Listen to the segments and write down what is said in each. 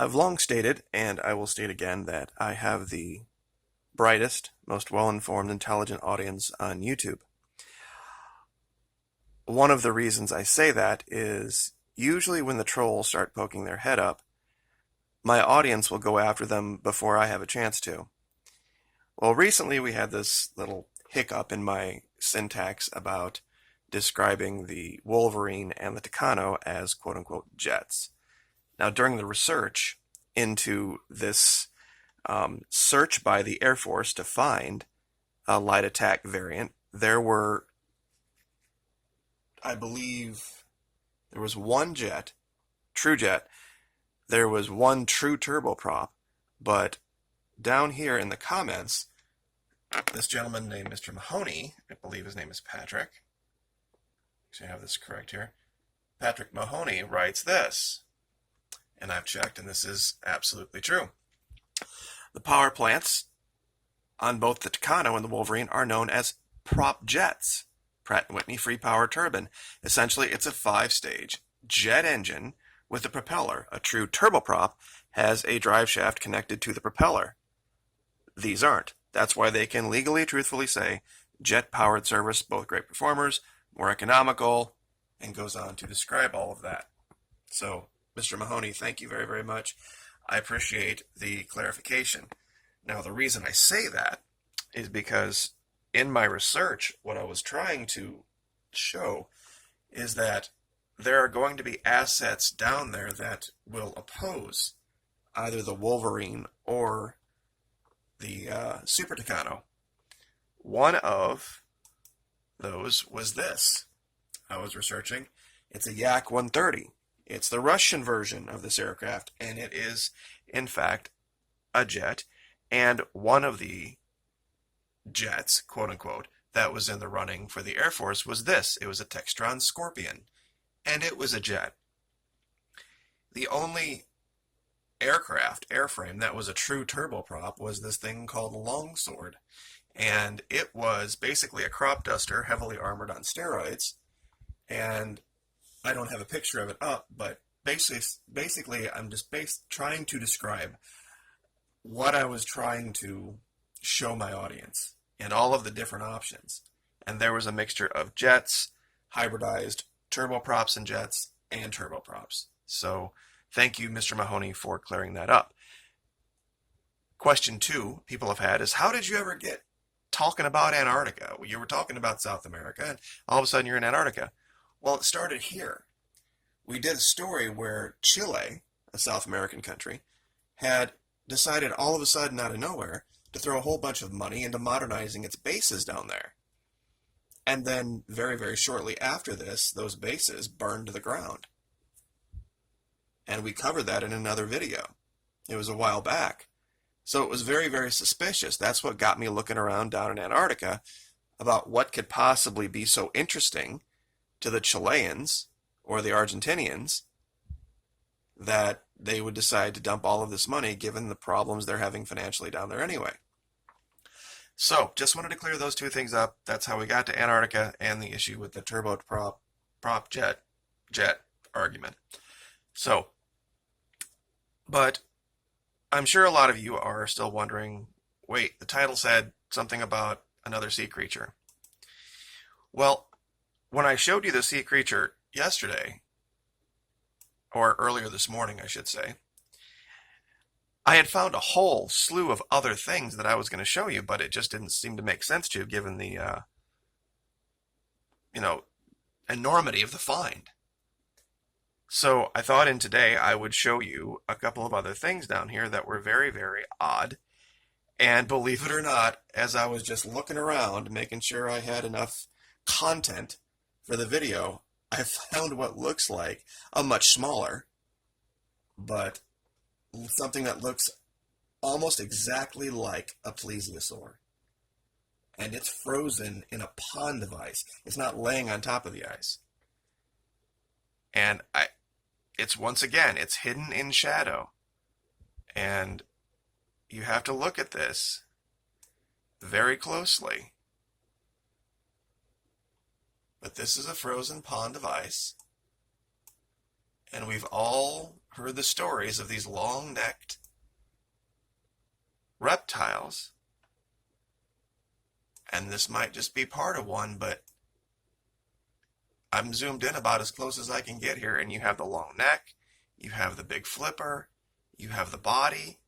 I've long stated, and I will state again, that I have the brightest, most well-informed, intelligent audience on YouTube. One of the reasons I say that is usually when the trolls start poking their head up, my audience will go after them before I have a chance to. Well, recently we had this little hiccup in my syntax about describing the Wolverine and the Tucano as quote-unquote jets. Now, during the research into this search by the Air Force to find a light attack variant, there were, I believe, there was one jet, true jet, there was one true turboprop, but down here in the comments, this gentleman named Mr. Mahoney, I believe his name is Patrick, actually I have this correct here, Patrick Mahoney writes this, and I've checked, and this is absolutely true. The power plants on both the Tucano and the Wolverine are known as prop jets, Pratt & Whitney free power turbine. Essentially, it's a 5-stage jet engine with a propeller. A true turboprop has a drive shaft connected to the propeller. These aren't. That's why they can legally, truthfully say, jet-powered service, both great performers, more economical, and goes on to describe all of that. So, Mr. Mahoney, thank you very, very much. I appreciate the clarification. Now, the reason I say that is because in my research, what I was trying to show is that there are going to be assets down there that will oppose either the Wolverine or the Super Tucano. One of those was this. I was researching. It's a Yak 130. It's the Russian version of this aircraft, and it is, in fact, a jet. And one of the jets, quote-unquote, that was in the running for the Air Force was this. It was a Textron Scorpion, and it was a jet. The only airframe that was a true turboprop was this thing called Longsword, and it was basically a crop duster heavily armored on steroids, and I don't have a picture of it up, but basically I'm just trying to describe what I was trying to show my audience and all of the different options. And there was a mixture of jets, hybridized turboprops and jets, and turboprops. So thank you, Mr. Mahoney, for clearing that up. Question 2 people have had is, how did you ever get talking about Antarctica? You were talking about South America, and all of a sudden you're in Antarctica. Well, it started here. We did a story where Chile, a South American country, had decided all of a sudden out of nowhere to throw a whole bunch of money into modernizing its bases down there. And then very, very shortly after this, those bases burned to the ground. And we covered that in another video. It was a while back. So it was very, very suspicious. That's what got me looking around down in Antarctica about what could possibly be so interesting to the Chileans or the Argentinians that they would decide to dump all of this money given the problems they're having financially down there anyway. So, just wanted to clear those two things up. That's how we got to Antarctica and the issue with the turboprop jet argument. So, but I'm sure a lot of you are still wondering, wait, the title said something about another sea creature. Well, when I showed you the sea creature yesterday, or earlier this morning, I should say, I had found a whole slew of other things that I was going to show you, but it just didn't seem to make sense to, given the, enormity of the find. So I thought in today I would show you a couple of other things down here that were very, very odd. And believe it or not, as I was just looking around, making sure I had enough content for the video, I found what looks like a much smaller, but something that looks almost exactly like a plesiosaur. And it's frozen in a pond of ice. It's not laying on top of the ice. And it's once again, it's hidden in shadow. And you have to look at this very closely. But this is a frozen pond of ice. And we've all heard the stories of these long-necked reptiles, and this might just be part of one, but I'm zoomed in about as close as I can get here, and you have the long neck, you have the big flipper, you have the body,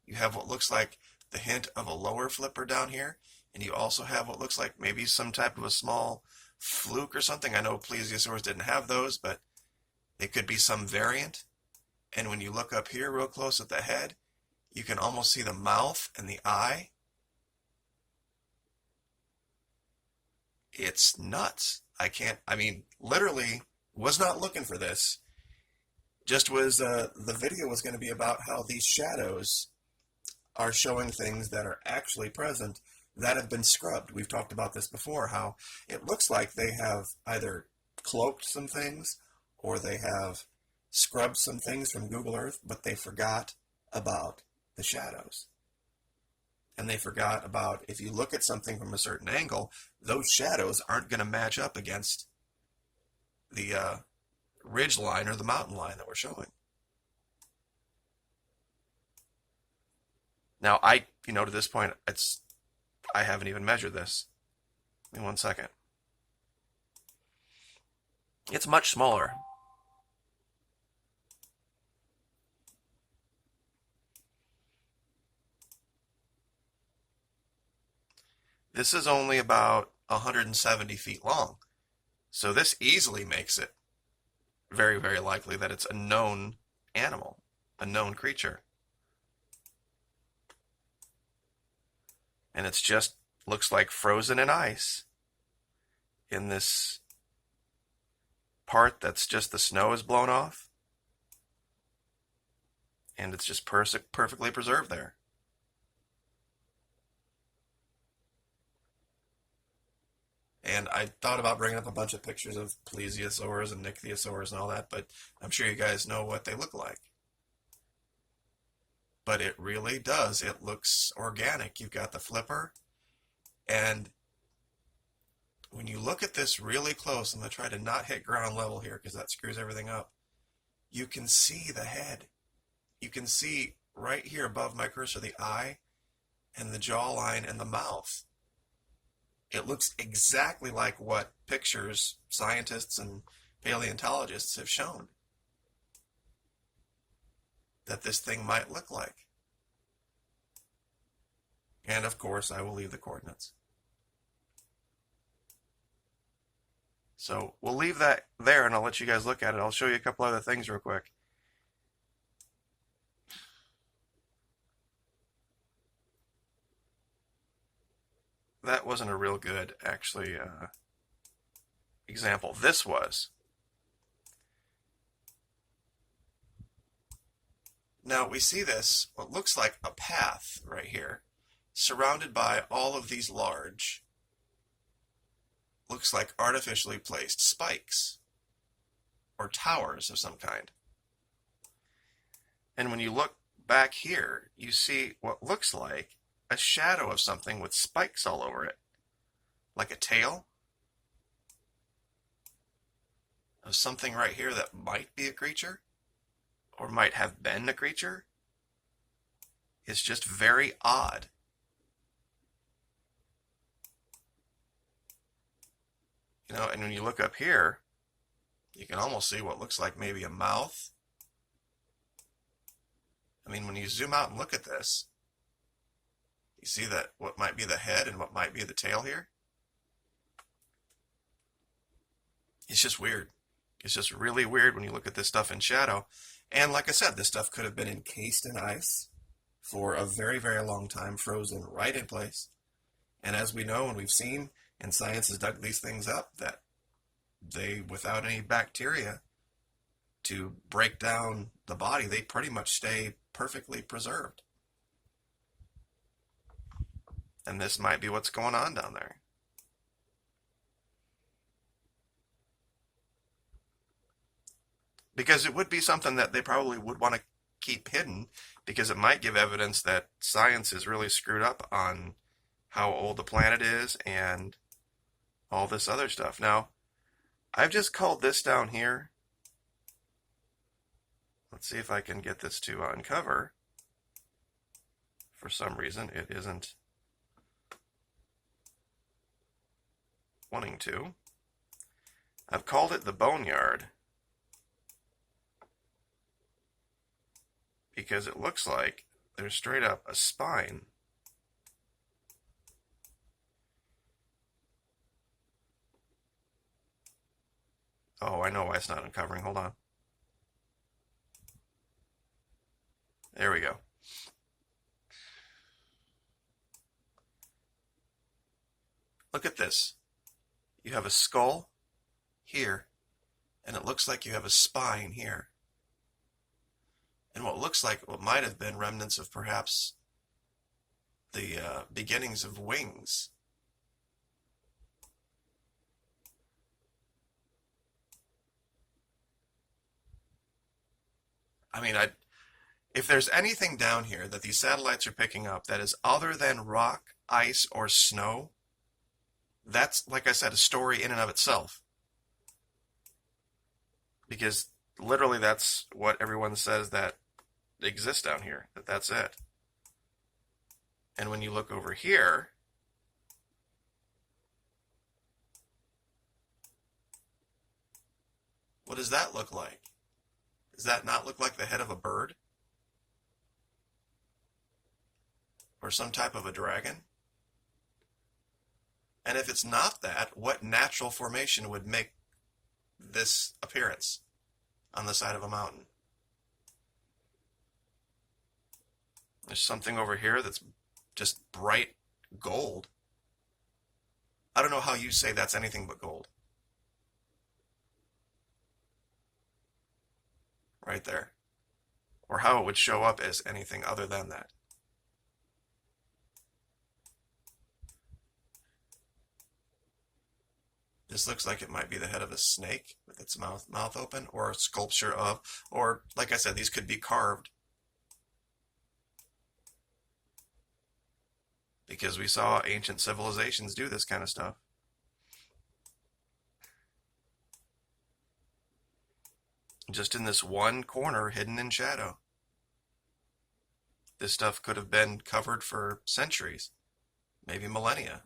you have what looks like the hint of a lower flipper down here, and you also have what looks like maybe some type of a small fluke or something. I know plesiosaurs didn't have those, but it could be some variant. And when you look up here real close at the head, you can almost see the mouth and the eye. It's nuts. Literally was not looking for this. Just was, the video was going to be about how these shadows are showing things that are actually present that have been scrubbed. We've talked about this before, how it looks like they have either cloaked some things or they have scrubbed some things from Google Earth, but they forgot about the shadows. And they forgot about, if you look at something from a certain angle, those shadows aren't going to match up against the ridge line or the mountain line that we're showing. Now, to this point, I haven't even measured this. Give me 1 second. It's much smaller. This is only about 170 feet long. So this easily makes it very, very likely that it's a known animal, a known creature. And it's just looks like frozen in ice in this part that's just the snow is blown off. And it's just perfectly preserved there. And I thought about bringing up a bunch of pictures of plesiosaurs and ichthyosaurs and all that, but I'm sure you guys know what they look like. But it really does. It looks organic. You've got the flipper. And when you look at this really close, I'm going to try to not hit ground level here because that screws everything up. You can see the head. You can see right here above my cursor the eye and the jawline and the mouth. It looks exactly like what pictures scientists and paleontologists have shown that this thing might look like. And of course, I will leave the coordinates. So we'll leave that there and I'll let you guys look at it. I'll show you a couple other things real quick. That wasn't a real good, actually, example. This was. Now we see this, what looks like a path right here, surrounded by all of these large, looks like artificially placed spikes, or towers of some kind. And when you look back here, you see what looks like a shadow of something with spikes all over it, like a tail of something right here that might be a creature, or might have been a creature. It's just very odd. And when you look up here, you can almost see what looks like maybe a mouth. When you zoom out and look at this, you see that what might be the head and what might be the tail here. It's just weird. It's just really weird when you look at this stuff in shadow. And like I said, this stuff could have been encased in ice for a very, very long time, frozen right in place. And as we know and we've seen, and science has dug these things up, that they, without any bacteria to break down the body, they pretty much stay perfectly preserved. And this might be what's going on down there. Because it would be something that they probably would want to keep hidden, because it might give evidence that science is really screwed up on how old the planet is and all this other stuff. Now, I've just called this down here. Let's see if I can get this to uncover. For some reason, it isn't wanting to. I've called it the Boneyard because it looks like there's straight up a spine. Oh, I know why it's not uncovering. Hold on. There we go. Look at this. You have a skull here, and it looks like you have a spine here. And what looks like what might have been remnants of perhaps the beginnings of wings. I mean, if there's anything down here that these satellites are picking up that is other than rock, ice, or snow, that's, like I said, a story in and of itself. Because literally that's what everyone says that exists down here, that's it. And when you look over here, what does that look like? Does that not look like the head of a bird? Or some type of a dragon? And if it's not that, what natural formation would make this appearance on the side of a mountain? There's something over here that's just bright gold. I don't know how you say that's anything but gold. Right there. Or how it would show up as anything other than that. This looks like it might be the head of a snake with its mouth open, or a sculpture of, or like I said, these could be carved. Because we saw ancient civilizations do this kind of stuff. Just in this one corner hidden in shadow. This stuff could have been covered for centuries, maybe millennia.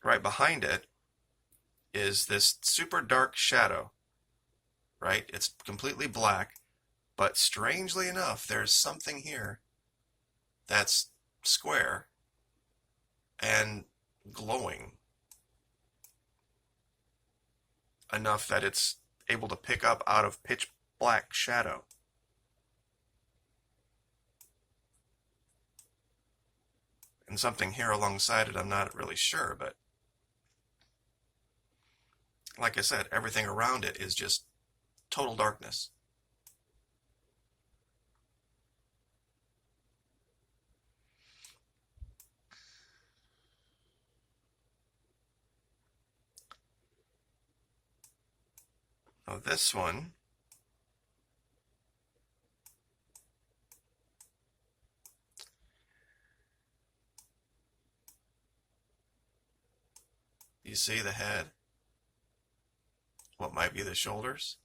Right behind it is this super dark shadow, right? It's completely black, but strangely enough, there's something here that's square and glowing enough that it's able to pick up out of pitch black shadow. And something here alongside it, I'm not really sure, but like I said, everything around it is just total darkness. Now this one you see the head? What might be the shoulders?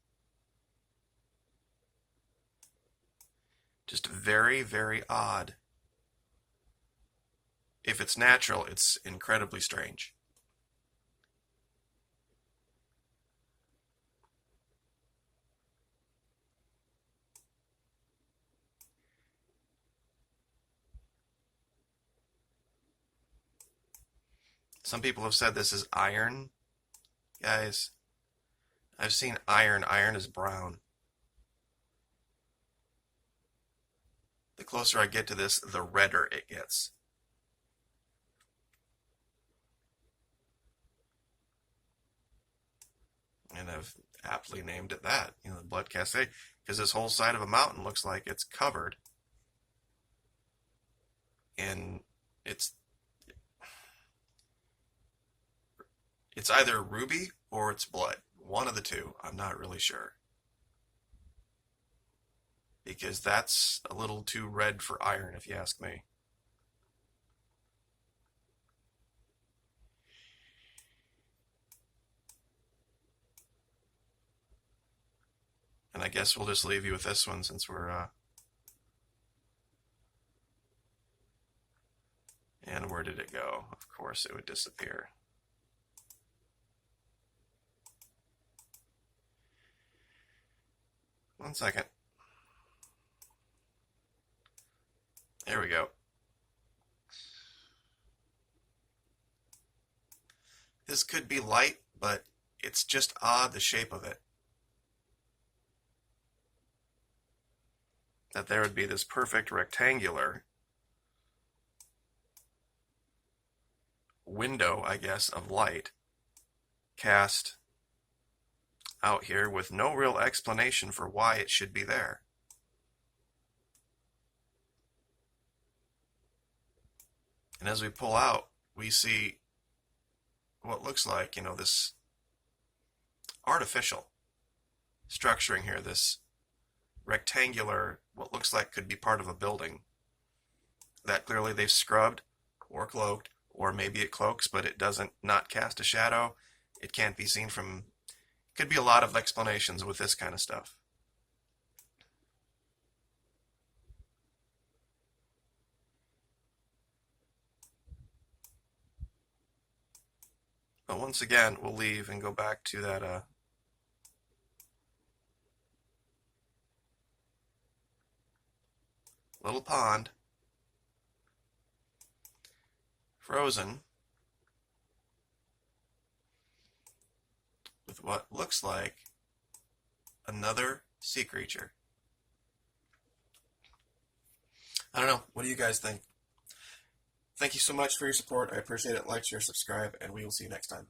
Just very, very odd. If it's natural, it's incredibly strange. Some people have said this is iron. Guys, I've seen iron. Iron is brown. The closer I get to this, the redder it gets. And I've aptly named it that, the Blood Cascade, because this whole side of a mountain looks like it's covered in it's either ruby or it's blood. One of the two. I'm not really sure. Because that's a little too red for iron, if you ask me. And I guess we'll just leave you with this one since we're, and where did it go? Of course it would disappear. One second. There we go. This could be light, but it's just odd, the shape of it. That there would be this perfect rectangular window, I guess, of light cast out here with no real explanation for why it should be there. And as we pull out, we see what looks like, this artificial structuring here, this rectangular, what looks like could be part of a building that clearly they've scrubbed or cloaked, or maybe it cloaks, but it doesn't not cast a shadow. It can't be seen from, could be a lot of explanations with this kind of stuff. But once again, we'll leave and go back to that little pond, frozen, with what looks like another sea creature. I don't know. What do you guys think? Thank you so much for your support. I appreciate it. Like, share, subscribe, and we will see you next time.